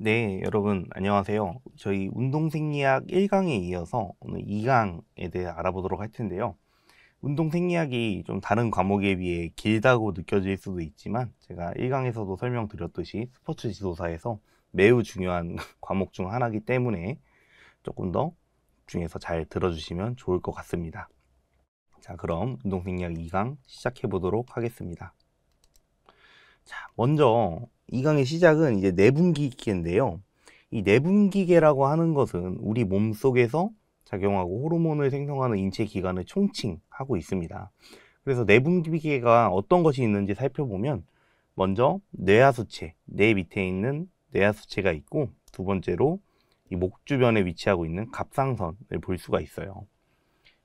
네, 여러분 안녕하세요. 저희 운동생리학 1강에 이어서 오늘 2강에 대해 알아보도록 할 텐데요. 운동생리학이 좀 다른 과목에 비해 길다고 느껴질 수도 있지만 제가 1강에서도 설명드렸듯이 스포츠 지도사에서 매우 중요한 과목 중 하나이기 때문에 조금 더 집중해서 잘 들어주시면 좋을 것 같습니다. 자, 그럼 운동생리학 2강 시작해 보도록 하겠습니다. 자, 먼저 2강의 시작은 이제 내분기계인데요. 이 내분기계라고 하는 것은 우리 몸 속에서 작용하고 호르몬을 생성하는 인체 기관을 총칭하고 있습니다. 그래서 내분기계가 어떤 것이 있는지 살펴보면 먼저 뇌하수체, 뇌 밑에 있는 뇌하수체가 있고, 두 번째로 이 목 주변에 위치하고 있는 갑상선을 볼 수가 있어요.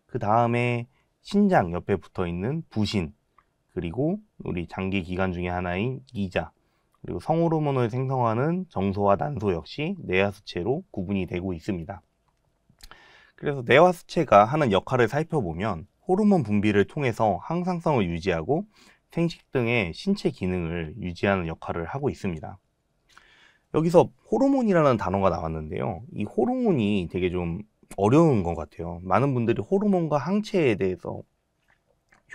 그 다음에 신장 옆에 붙어 있는 부신, 그리고 우리 장기 기관 중에 하나인 이자, 그리고 성호르몬을 생성하는 정소와 난소 역시 뇌하수체로 구분이 되고 있습니다. 그래서 뇌하수체가 하는 역할을 살펴보면 호르몬 분비를 통해서 항상성을 유지하고 생식 등의 신체 기능을 유지하는 역할을 하고 있습니다. 여기서 호르몬이라는 단어가 나왔는데요. 이 호르몬이 되게 좀 어려운 것 같아요. 많은 분들이 호르몬과 항체에 대해서,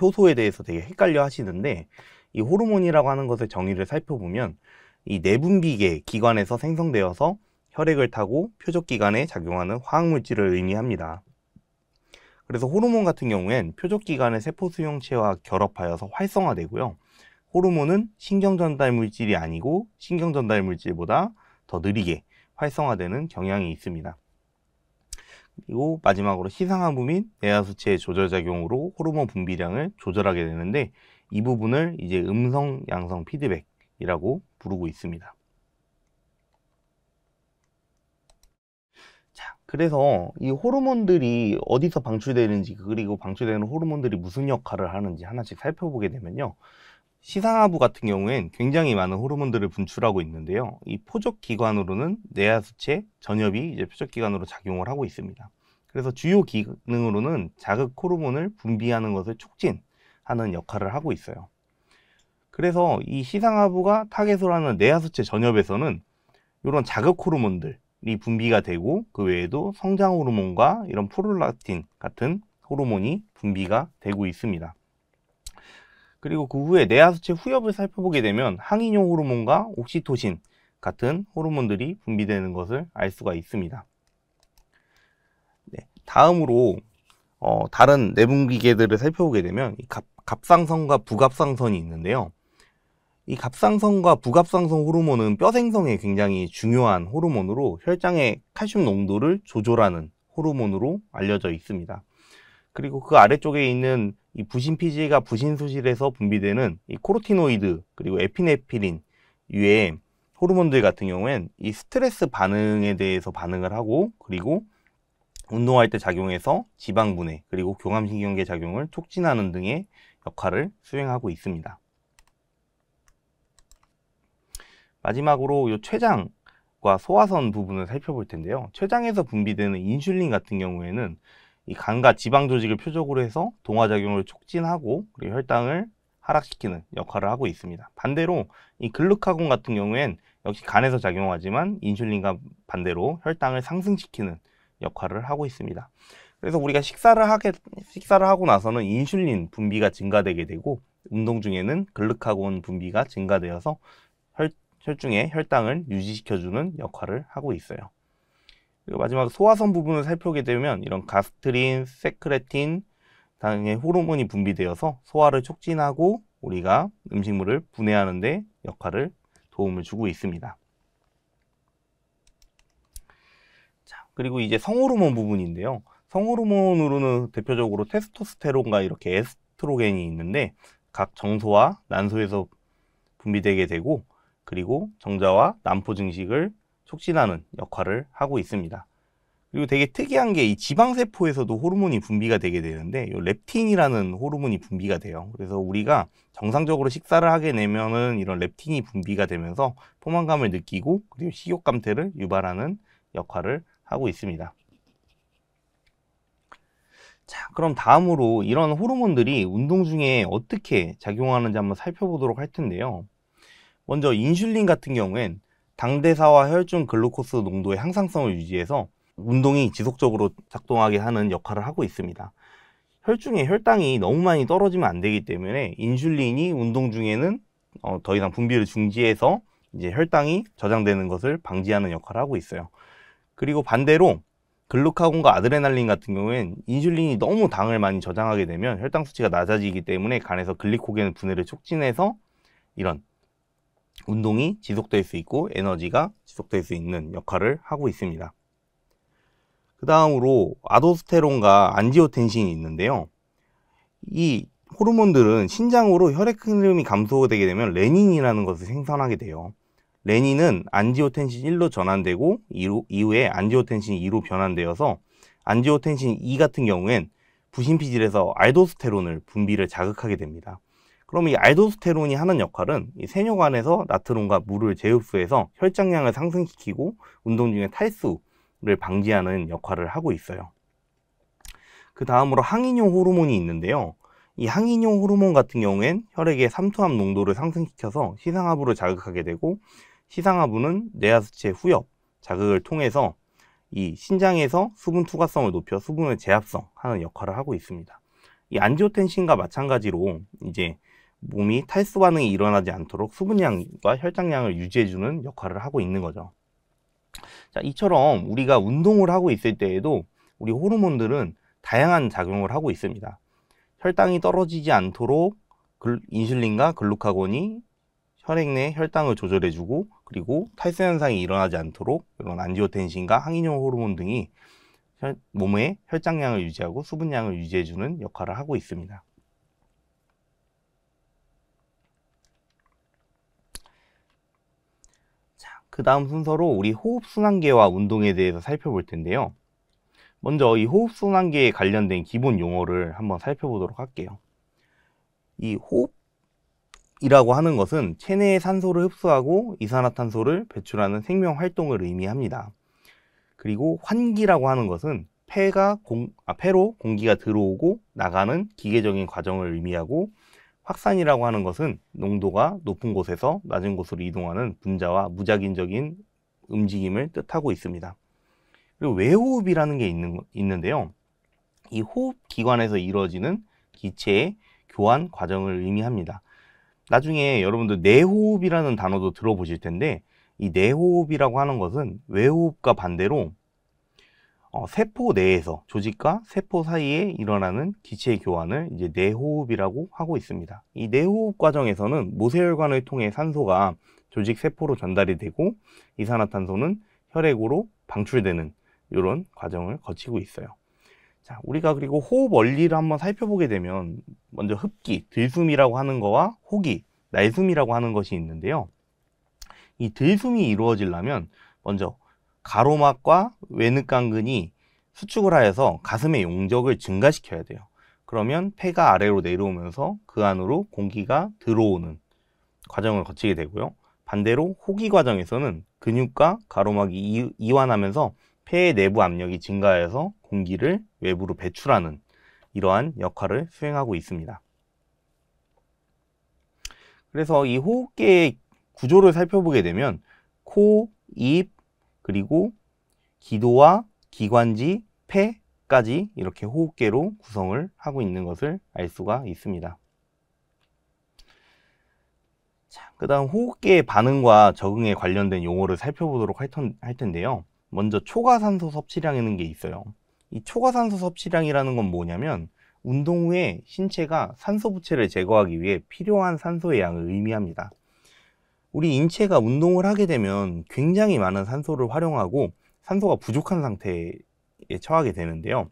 효소에 대해서 되게 헷갈려 하시는데, 이 호르몬이라고 하는 것의 정의를 살펴보면 이 내분비계 기관에서 생성되어서 혈액을 타고 표적기관에 작용하는 화학물질을 의미합니다. 그래서 호르몬 같은 경우엔 표적기관의 세포 수용체와 결합하여서 활성화되고요. 호르몬은 신경전달물질이 아니고 신경전달물질보다 더 느리게 활성화되는 경향이 있습니다. 그리고 마지막으로 시상하부 및 뇌하수체의 조절작용으로 호르몬 분비량을 조절하게 되는데, 이 부분을 이제 음성 양성 피드백이라고 부르고 있습니다. 자, 그래서 이 호르몬들이 어디서 방출되는지, 그리고 방출되는 호르몬들이 무슨 역할을 하는지 하나씩 살펴보게 되면요. 시상하부 같은 경우엔 굉장히 많은 호르몬들을 분출하고 있는데요. 이 포적기관으로는 뇌하수체, 전엽이 이제 표적기관으로 작용을 하고 있습니다. 그래서 주요 기능으로는 자극 호르몬을 분비하는 것을 촉진하는 역할을 하고 있어요. 그래서 이 시상하부가 타겟으로 하는 뇌하수체 전엽에서는 이런 자극 호르몬들이 분비가 되고, 그 외에도 성장 호르몬과 이런 프롤락틴 같은 호르몬이 분비가 되고 있습니다. 그리고 그 후에 뇌하수체 후엽을 살펴보게 되면 항인용 호르몬과 옥시토신 같은 호르몬들이 분비되는 것을 알 수가 있습니다. 네, 다음으로 다른 내분비계들을 살펴보게 되면 이 갑상선과 부갑상선이 있는데요. 이 갑상선과 부갑상선 호르몬은 뼈 생성에 굉장히 중요한 호르몬으로 혈장의 칼슘 농도를 조절하는 호르몬으로 알려져 있습니다. 그리고 그 아래쪽에 있는 이 부신피질과 부신수실에서 분비되는 이 코르티노이드, 그리고 에피네피린 유의 호르몬들 같은 경우엔 이 스트레스 반응에 대해서 반응을 하고, 그리고 운동할 때 작용해서 지방 분해, 그리고 교감신경계 작용을 촉진하는 등의 역할을 수행하고 있습니다. 마지막으로 이 췌장과 소화선 부분을 살펴볼 텐데요. 췌장에서 분비되는 인슐린 같은 경우에는 이 간과 지방 조직을 표적으로 해서 동화작용을 촉진하고, 그리고 혈당을 하락시키는 역할을 하고 있습니다. 반대로 이 글루카곤 같은 경우엔 역시 간에서 작용하지만 인슐린과 반대로 혈당을 상승시키는 역할을 하고 있습니다. 그래서 우리가 식사를 하고 나서는 인슐린 분비가 증가되게 되고, 운동 중에는 글루카곤 분비가 증가되어서 혈중의 혈당을 유지시켜주는 역할을 하고 있어요. 그리고 마지막 소화선 부분을 살펴보게 되면 이런 가스트린, 세크레틴 등의 호르몬이 분비되어서 소화를 촉진하고 우리가 음식물을 분해하는 데 도움을 주고 있습니다. 자, 그리고 이제 성호르몬 부분인데요. 성호르몬으로는 대표적으로 테스토스테론과 이렇게 에스트로겐이 있는데, 각 정소와 난소에서 분비되게 되고, 그리고 정자와 난포 증식을 촉진하는 역할을 하고 있습니다. 그리고 되게 특이한 게 이 지방세포에서도 호르몬이 분비가 되게 되는데, 이 렙틴이라는 호르몬이 분비가 돼요. 그래서 우리가 정상적으로 식사를 하게 되면은 이런 렙틴이 분비가 되면서 포만감을 느끼고, 그리고 식욕 감퇴를 유발하는 역할을 하고 있습니다. 자, 그럼 다음으로 이런 호르몬들이 운동 중에 어떻게 작용하는지 한번 살펴보도록 할 텐데요. 먼저 인슐린 같은 경우엔 당대사와 혈중 글루코스 농도의 항상성을 유지해서 운동이 지속적으로 작동하게 하는 역할을 하고 있습니다. 혈중에 혈당이 너무 많이 떨어지면 안 되기 때문에 인슐린이 운동 중에는 더 이상 분비를 중지해서 이제 혈당이 저장되는 것을 방지하는 역할을 하고 있어요. 그리고 반대로 글루카곤과 아드레날린 같은 경우엔 인슐린이 너무 당을 많이 저장하게 되면 혈당 수치가 낮아지기 때문에 간에서 글리코겐 분해를 촉진해서 이런 운동이 지속될 수 있고 에너지가 지속될 수 있는 역할을 하고 있습니다. 그 다음으로 아도스테론과 안지오텐신이 있는데요. 이 호르몬들은 신장으로 혈액 흐름이 감소되게 되면 레닌이라는 것을 생산하게 돼요. 레닌은 안지오텐신 1로 전환되고 이후에 안지오텐신 2로 변환되어서 안지오텐신 2 같은 경우엔 부신피질에서 알도스테론을 분비를 자극하게 됩니다. 그럼 이 알도스테론이 하는 역할은 이 세뇨관에서 나트륨과 물을 재흡수해서 혈장량을 상승시키고 운동 중에 탈수를 방지하는 역할을 하고 있어요. 그 다음으로 항인용 호르몬이 있는데요. 이 항인용 호르몬 같은 경우엔 혈액의 삼투압 농도를 상승시켜서 시상하부를 자극하게 되고 시상하부는 뇌하수체 후엽 자극을 통해서 이 신장에서 수분 투과성을 높여 수분을 재합성하는 역할을 하고 있습니다. 이 안지오텐신과 마찬가지로 이제 몸이 탈수 반응이 일어나지 않도록 수분량과 혈장량을 유지해주는 역할을 하고 있는 거죠. 자, 이처럼 우리가 운동을 하고 있을 때에도 우리 호르몬들은 다양한 작용을 하고 있습니다. 혈당이 떨어지지 않도록 인슐린과 글루카곤이 혈액 내 혈당을 조절해주고 그리고 탈수 현상이 일어나지 않도록 이런 안지오텐신과 항인용 호르몬 등이 몸의 혈장량을 유지하고 수분량을 유지해주는 역할을 하고 있습니다. 그 다음 순서로 우리 호흡순환계와 운동에 대해서 살펴볼 텐데요. 먼저 이 호흡순환계에 관련된 기본 용어를 한번 살펴보도록 할게요. 이 호흡이라고 하는 것은 체내의 산소를 흡수하고 이산화탄소를 배출하는 생명활동을 의미합니다. 그리고 환기라고 하는 것은 폐로 공기가 들어오고 나가는 기계적인 과정을 의미하고 확산이라고 하는 것은 농도가 높은 곳에서 낮은 곳으로 이동하는 분자와 무작위적인 움직임을 뜻하고 있습니다. 그리고 외호흡이라는 게 있는데요. 이 호흡기관에서 이루어지는 기체의 교환 과정을 의미합니다. 나중에 여러분들 내호흡이라는 단어도 들어보실 텐데 이 내호흡이라고 하는 것은 외호흡과 반대로 세포 내에서 조직과 세포 사이에 일어나는 기체 교환을 이제 내호흡이라고 하고 있습니다. 이 내호흡 과정에서는 모세혈관을 통해 산소가 조직 세포로 전달이 되고 이산화탄소는 혈액으로 방출되는 이런 과정을 거치고 있어요. 자, 우리가 그리고 호흡 원리를 한번 살펴보게 되면 먼저 흡기, 들숨이라고 하는 거와 호기, 날숨이라고 하는 것이 있는데요. 이 들숨이 이루어지려면 먼저 가로막과 외늑간근이 수축을 하여서 가슴의 용적을 증가시켜야 돼요. 그러면 폐가 아래로 내려오면서 그 안으로 공기가 들어오는 과정을 거치게 되고요. 반대로 호기 과정에서는 근육과 가로막이 이완하면서 폐의 내부 압력이 증가해서 공기를 외부로 배출하는 이러한 역할을 수행하고 있습니다. 그래서 이 호흡계의 구조를 살펴보게 되면 코, 입, 그리고 기도와 기관지, 폐까지 이렇게 호흡계로 구성을 하고 있는 것을 알 수가 있습니다. 자, 그 다음 호흡계의 반응과 적응에 관련된 용어를 살펴보도록 할 텐데요. 먼저 초과산소 섭취량이라는 게 있어요. 이 초과산소 섭취량이라는 건 뭐냐면 운동 후에 신체가 산소 부채를 제거하기 위해 필요한 산소의 양을 의미합니다. 우리 인체가 운동을 하게 되면 굉장히 많은 산소를 활용하고 산소가 부족한 상태에 처하게 되는데요.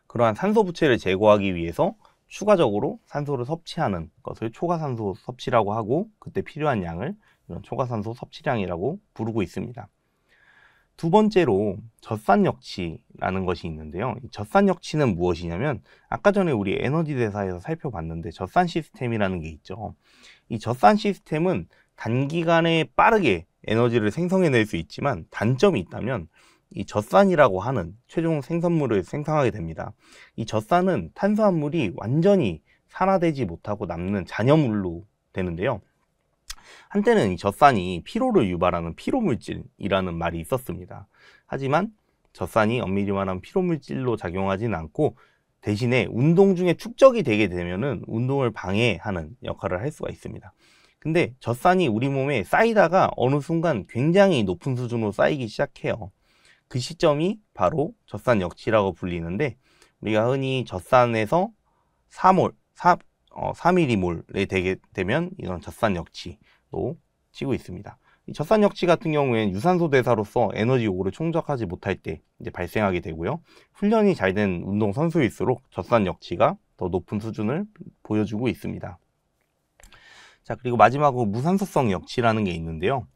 그러한 산소 부채를 제거하기 위해서 추가적으로 산소를 섭취하는 것을 초과산소 섭취라고 하고 그때 필요한 양을 이런 초과산소 섭취량이라고 부르고 있습니다. 두 번째로 젖산역치라는 것이 있는데요. 이 젖산역치는 무엇이냐면 아까 전에 우리 에너지 대사에서 살펴봤는데 젖산 시스템이라는 게 있죠. 이 젖산 시스템은 단기간에 빠르게 에너지를 생성해낼 수 있지만 단점이 있다면 이 젖산이라고 하는 최종 생성물을 생성하게 됩니다. 이 젖산은 탄수화물이 완전히 산화되지 못하고 남는 잔여물로 되는데요. 한때는 이 젖산이 피로를 유발하는 피로물질이라는 말이 있었습니다. 하지만 젖산이 엄밀히 말하면 피로물질로 작용하지는 않고 대신에 운동 중에 축적이 되게 되면은 운동을 방해하는 역할을 할 수가 있습니다. 근데 젖산이 우리 몸에 쌓이다가 어느 순간 굉장히 높은 수준으로 쌓이기 시작해요. 그 시점이 바로 젖산 역치라고 불리는데, 우리가 흔히 젖산에서 4mm몰에 되게 되면 이런 젖산 역치로 치고 있습니다. 이 젖산 역치 같은 경우에는 유산소 대사로서 에너지 요구를 충족하지 못할 때 이제 발생하게 되고요. 훈련이 잘 된 운동 선수일수록 젖산 역치가 더 높은 수준을 보여주고 있습니다. 자, 그리고 마지막으로 무산소성 역치라는 게 있는데요.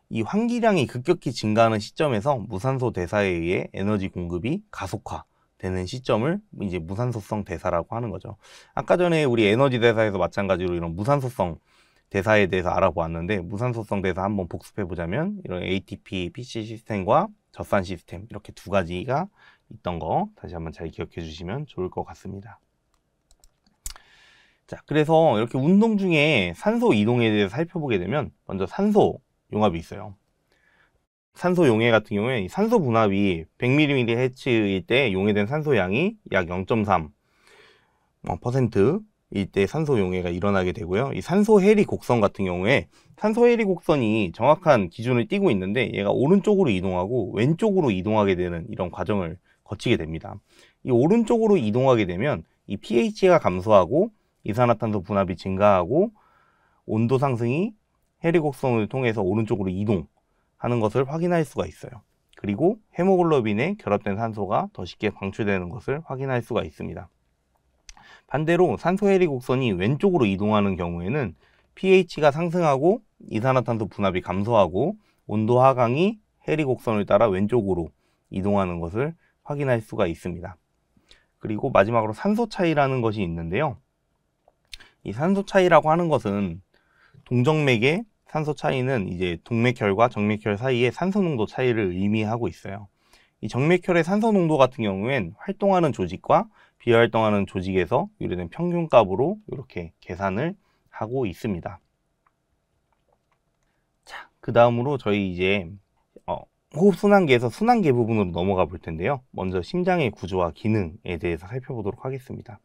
이 환기량이 급격히 증가하는 시점에서 무산소 대사에 의해 에너지 공급이 가속화되는 시점을 이제 무산소성 대사라고 하는 거죠. 아까 전에 우리 에너지 대사에서 마찬가지로 이런 무산소성 대사에 대해서 알아보았는데, 무산소성 대사 한번 복습해 보자면 이런 ATP, PC 시스템과 젖산 시스템, 이렇게 두 가지가 있던 거 다시 한번 잘 기억해 주시면 좋을 것 같습니다. 자, 그래서 이렇게 운동 중에 산소 이동에 대해서 살펴보게 되면 먼저 산소 용합이 있어요. 산소 용해 같은 경우에 산소 분압이 100mHz일 때 용해된 산소 양이 약 0.3%일 때 산소 용해가 일어나게 되고요. 이 산소 해리 곡선 같은 경우에 산소 해리 곡선이 정확한 기준을 띠고 있는데, 얘가 오른쪽으로 이동하고 왼쪽으로 이동하게 되는 이런 과정을 거치게 됩니다. 이 오른쪽으로 이동하게 되면 이 pH가 감소하고 이산화탄소 분압이 증가하고 온도 상승이 해리 곡선을 통해서 오른쪽으로 이동하는 것을 확인할 수가 있어요. 그리고 헤모글로빈에 결합된 산소가 더 쉽게 방출되는 것을 확인할 수가 있습니다. 반대로 산소 해리 곡선이 왼쪽으로 이동하는 경우에는 pH가 상승하고 이산화탄소 분압이 감소하고 온도 하강이 해리 곡선을 따라 왼쪽으로 이동하는 것을 확인할 수가 있습니다. 그리고 마지막으로 산소 차이라는 것이 있는데요. 이 산소 차이라고 하는 것은 동정맥의 산소 차이는 이제 동맥혈과 정맥혈 사이의 산소 농도 차이를 의미하고 있어요. 이 정맥혈의 산소 농도 같은 경우엔 활동하는 조직과 비활동하는 조직에서 유래된 평균값으로 이렇게 계산을 하고 있습니다. 자, 그 다음으로 저희 이제 호흡순환계에서 순환계 부분으로 넘어가 볼 텐데요. 먼저 심장의 구조와 기능에 대해서 살펴보도록 하겠습니다.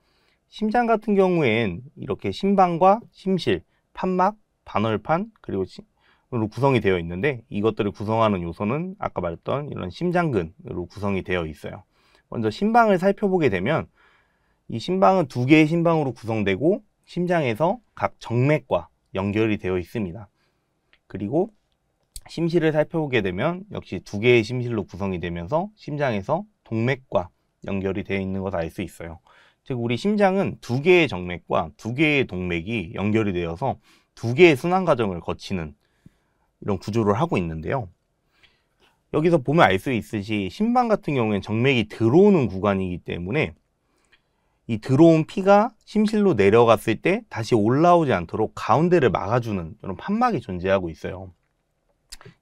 심장 같은 경우엔 이렇게 심방과 심실, 판막, 반월판, 그리고 으로 구성이 되어 있는데, 이것들을 구성하는 요소는 아까 말했던 이런 심장근으로 구성이 되어 있어요. 먼저 심방을 살펴보게 되면 이 심방은 두 개의 심방으로 구성되고 심장에서 각 정맥과 연결이 되어 있습니다. 그리고 심실을 살펴보게 되면 역시 두 개의 심실로 구성이 되면서 심장에서 동맥과 연결이 되어 있는 것을 알 수 있어요. 즉 우리 심장은 두 개의 정맥과 두 개의 동맥이 연결이 되어서 두 개의 순환 과정을 거치는 이런 구조를 하고 있는데요. 여기서 보면 알 수 있듯이 심방 같은 경우에는 정맥이 들어오는 구간이기 때문에 이 들어온 피가 심실로 내려갔을 때 다시 올라오지 않도록 가운데를 막아주는 이런 판막이 존재하고 있어요.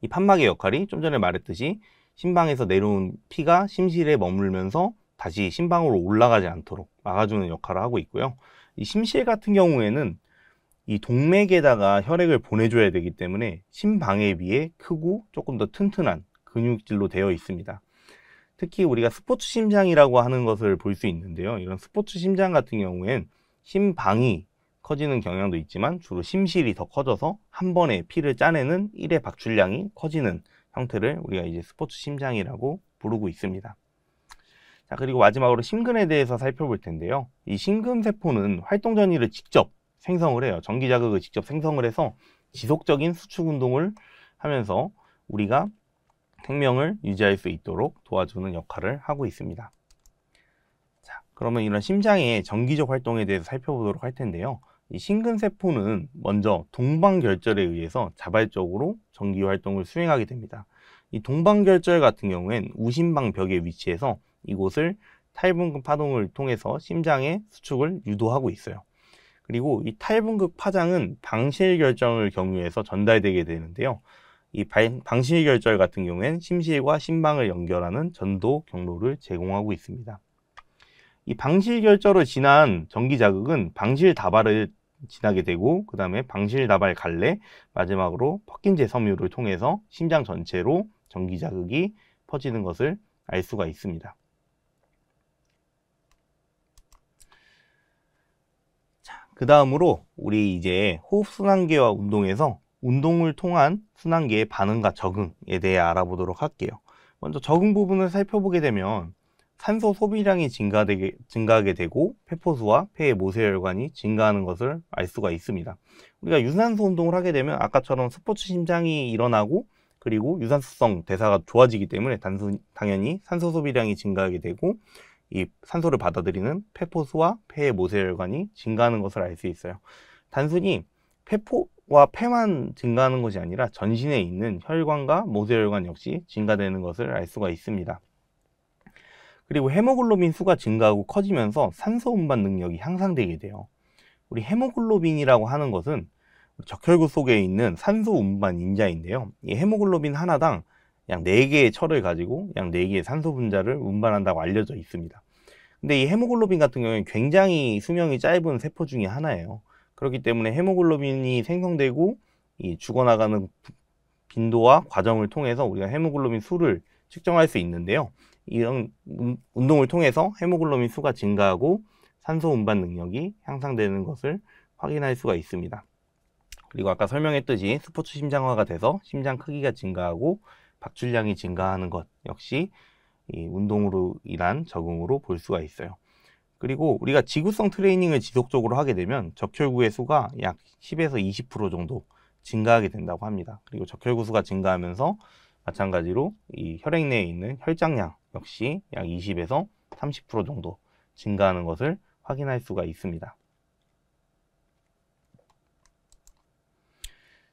이 판막의 역할이 좀 전에 말했듯이 심방에서 내려온 피가 심실에 머물면서 다시 심방으로 올라가지 않도록 막아주는 역할을 하고 있고요. 이 심실 같은 경우에는 이 동맥에다가 혈액을 보내줘야 되기 때문에 심방에 비해 크고 조금 더 튼튼한 근육질로 되어 있습니다. 특히 우리가 스포츠 심장이라고 하는 것을 볼 수 있는데요. 이런 스포츠 심장 같은 경우엔 심방이 커지는 경향도 있지만 주로 심실이 더 커져서 한 번에 피를 짜내는 일회 박출량이 커지는 형태를 우리가 이제 스포츠 심장이라고 부르고 있습니다. 자, 그리고 마지막으로 심근에 대해서 살펴볼 텐데요. 이 심근세포는 활동 전이를 직접 생성을 해요. 전기 자극을 직접 생성을 해서 지속적인 수축 운동을 하면서 우리가 생명을 유지할 수 있도록 도와주는 역할을 하고 있습니다. 자, 그러면 이런 심장의 정기적 활동에 대해서 살펴보도록 할 텐데요. 이 심근세포는 먼저 동방결절에 의해서 자발적으로 전기 활동을 수행하게 됩니다. 이 동방결절 같은 경우엔 우심방 벽에 위치해서 이곳을 탈분극 파동을 통해서 심장의 수축을 유도하고 있어요. 그리고 이 탈분극 파장은 방실결정을 경유해서 전달되게 되는데요. 이 방실결절 같은 경우엔 심실과 심방을 연결하는 전도 경로를 제공하고 있습니다. 이 방실결절을 지난 전기 자극은 방실 다발을 지나게 되고, 그 다음에 방실다발 갈래, 마지막으로 퍼킨제 섬유를 통해서 심장 전체로 전기 자극이 퍼지는 것을 알 수가 있습니다. 그 다음으로 우리 이제 호흡순환계와 운동에서 운동을 통한 순환계의 반응과 적응에 대해 알아보도록 할게요. 먼저 적응 부분을 살펴보게 되면 산소 소비량이 증가하게 되고 폐포수와 폐의 모세혈관이 증가하는 것을 알 수가 있습니다. 우리가 유산소 운동을 하게 되면 아까처럼 스포츠 심장이 일어나고, 그리고 유산소성 대사가 좋아지기 때문에 당연히 산소 소비량이 증가하게 되고, 이 산소를 받아들이는 폐포수와 폐의 모세혈관이 증가하는 것을 알 수 있어요. 단순히 폐포와 폐만 증가하는 것이 아니라 전신에 있는 혈관과 모세혈관 역시 증가되는 것을 알 수가 있습니다. 그리고 헤모글로빈 수가 증가하고 커지면서 산소 운반 능력이 향상되게 돼요. 우리 헤모글로빈이라고 하는 것은 적혈구 속에 있는 산소 운반 인자인데요. 이 헤모글로빈 하나당 약 4개의 철을 가지고 약 4개의 산소 분자를 운반한다고 알려져 있습니다. 근데 이 헤모글로빈 같은 경우에는 굉장히 수명이 짧은 세포 중에 하나예요. 그렇기 때문에 헤모글로빈이 생성되고 이 죽어나가는 빈도와 과정을 통해서 우리가 헤모글로빈 수를 측정할 수 있는데요. 이런 운동을 통해서 헤모글로빈 수가 증가하고 산소 운반 능력이 향상되는 것을 확인할 수가 있습니다. 그리고 아까 설명했듯이 스포츠 심장화가 돼서 심장 크기가 증가하고 박출량이 증가하는 것 역시 이 운동으로 인한 적응으로 볼 수가 있어요. 그리고 우리가 지구성 트레이닝을 지속적으로 하게 되면 적혈구의 수가 약 10에서 20% 정도 증가하게 된다고 합니다. 그리고 적혈구 수가 증가하면서 마찬가지로 이 혈액 내에 있는 혈장량 역시 약 20에서 30% 정도 증가하는 것을 확인할 수가 있습니다.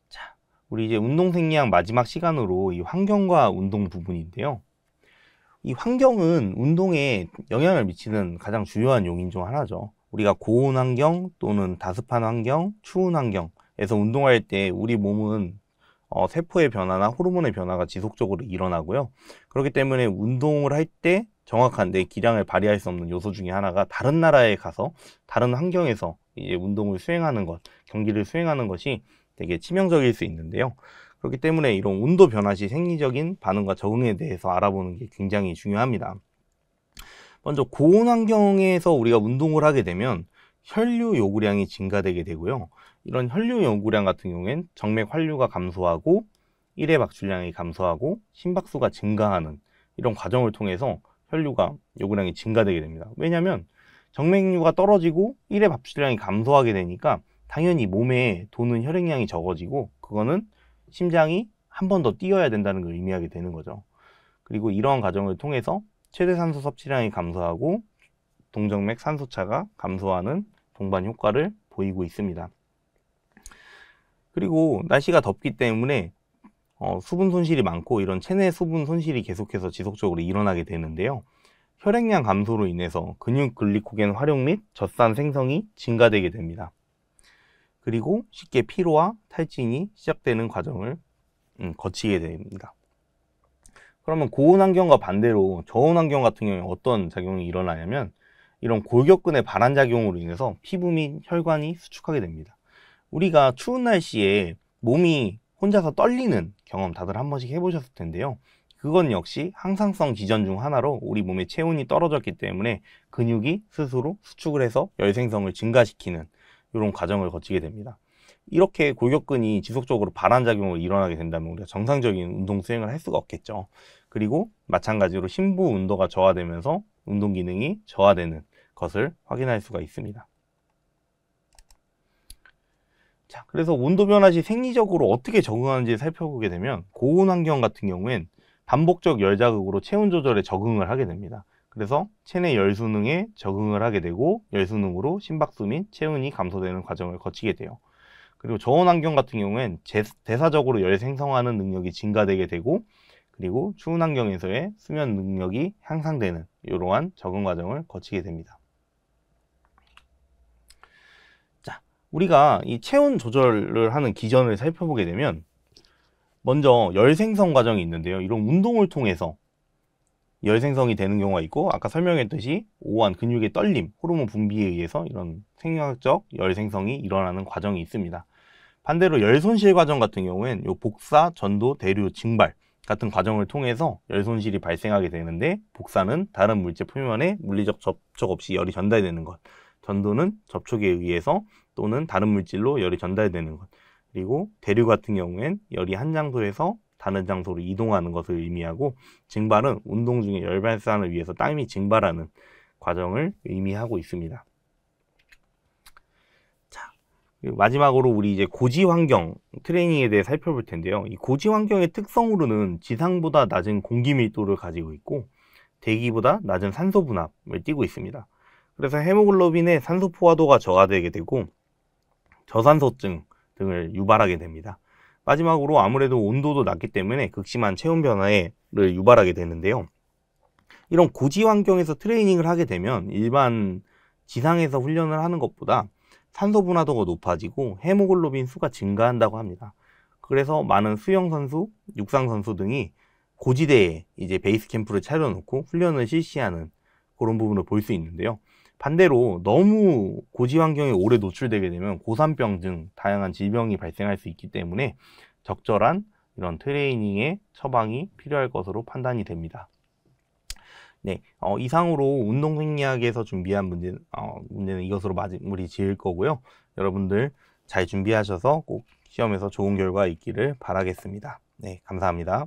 자, 우리 이제 운동생리학 마지막 시간으로 이 환경과 운동 부분인데요. 이 환경은 운동에 영향을 미치는 가장 중요한 요인 중 하나죠. 우리가 고온 환경 또는 다습한 환경, 추운 환경에서 운동할 때 우리 몸은 세포의 변화나 호르몬의 변화가 지속적으로 일어나고요. 그렇기 때문에 운동을 할 때 정확한 내 기량을 발휘할 수 없는 요소 중에 하나가 다른 나라에 가서 다른 환경에서 이제 운동을 수행하는 것, 경기를 수행하는 것이 되게 치명적일 수 있는데요. 그렇기 때문에 이런 온도 변화 시 생리적인 반응과 적응에 대해서 알아보는 게 굉장히 중요합니다. 먼저 고온 환경에서 우리가 운동을 하게 되면 혈류 요구량이 증가되게 되고요. 이런 혈류 요구량 같은 경우엔 정맥 환류가 감소하고 1회 박출량이 감소하고 심박수가 증가하는 이런 과정을 통해서 혈류가 요구량이 증가되게 됩니다. 왜냐하면 정맥류가 떨어지고 1회 박출량이 감소하게 되니까 당연히 몸에 도는 혈액량이 적어지고, 그거는 심장이 한 번 더 뛰어야 된다는 걸 의미하게 되는 거죠. 그리고 이러한 과정을 통해서 최대 산소 섭취량이 감소하고 동정맥 산소차가 감소하는 동반 효과를 보이고 있습니다. 그리고 날씨가 덥기 때문에 수분 손실이 많고 이런 체내 수분 손실이 계속해서 지속적으로 일어나게 되는데요. 혈액량 감소로 인해서 근육 글리코겐 활용 및 젖산 생성이 증가되게 됩니다. 그리고 쉽게 피로와 탈진이 시작되는 과정을 거치게 됩니다. 그러면 고온 환경과 반대로 저온 환경 같은 경우에 어떤 작용이 일어나냐면 이런 골격근의 반환작용으로 인해서 피부 및 혈관이 수축하게 됩니다. 우리가 추운 날씨에 몸이 혼자서 떨리는 경험 다들 한 번씩 해보셨을 텐데요. 그건 역시 항상성 기전 중 하나로 우리 몸의 체온이 떨어졌기 때문에 근육이 스스로 수축을 해서 열 생성을 증가시키는 이런 과정을 거치게 됩니다. 이렇게 골격근이 지속적으로 반환작용으로 일어나게 된다면 우리가 정상적인 운동 수행을 할 수가 없겠죠. 그리고 마찬가지로 심부 온도가 저하되면서 운동 기능이 저하되는 것을 확인할 수가 있습니다. 자, 그래서 온도 변화 시 생리적으로 어떻게 적응하는지 살펴보게 되면 고온 환경 같은 경우엔 반복적 열 자극으로 체온 조절에 적응을 하게 됩니다. 그래서 체내 열 수능에 적응을 하게 되고 열 수능으로 심박수 및 체온이 감소되는 과정을 거치게 돼요. 그리고 저온 환경 같은 경우엔 대사적으로 열 생성하는 능력이 증가되게 되고, 그리고 추운 환경에서의 수면 능력이 향상되는 이러한 적응 과정을 거치게 됩니다. 자, 우리가 이 체온 조절을 하는 기전을 살펴보게 되면 먼저 열 생성 과정이 있는데요. 이런 운동을 통해서 열 생성이 되는 경우가 있고, 아까 설명했듯이 오한 근육의 떨림, 호르몬 분비에 의해서 이런 생리학적 열 생성이 일어나는 과정이 있습니다. 반대로 열 손실 과정 같은 경우엔 요 복사, 전도, 대류, 증발 같은 과정을 통해서 열 손실이 발생하게 되는데, 복사는 다른 물체 표면에 물리적 접촉 없이 열이 전달되는 것, 전도는 접촉에 의해서 또는 다른 물질로 열이 전달되는 것, 그리고 대류 같은 경우엔 열이 한 장소에서 다른 장소로 이동하는 것을 의미하고, 증발은 운동 중에 열 발산을 위해서 땀이 증발하는 과정을 의미하고 있습니다. 자, 그리고 마지막으로 우리 이제 고지 환경 트레이닝에 대해 살펴볼 텐데요. 이 고지 환경의 특성으로는 지상보다 낮은 공기 밀도를 가지고 있고, 대기보다 낮은 산소 분압을 띠고 있습니다. 그래서 헤모글로빈의 산소 포화도가 저하되게 되고 저산소증 등을 유발하게 됩니다. 마지막으로 아무래도 온도도 낮기 때문에 극심한 체온 변화를 유발하게 되는데요. 이런 고지 환경에서 트레이닝을 하게 되면 일반 지상에서 훈련을 하는 것보다 산소 분화도가 높아지고 헤모글로빈 수가 증가한다고 합니다. 그래서 많은 수영 선수, 육상 선수 등이 고지대에 이제 베이스 캠프를 차려놓고 훈련을 실시하는 그런 부분을 볼 수 있는데요. 반대로 너무 고지 환경에 오래 노출되게 되면 고산병 등 다양한 질병이 발생할 수 있기 때문에 적절한 이런 트레이닝의 처방이 필요할 것으로 판단이 됩니다. 네, 이상으로 운동생리학에서 준비한 문제는 이것으로 마무리 지을 거고요. 여러분들 잘 준비하셔서 꼭 시험에서 좋은 결과 있기를 바라겠습니다. 네, 감사합니다.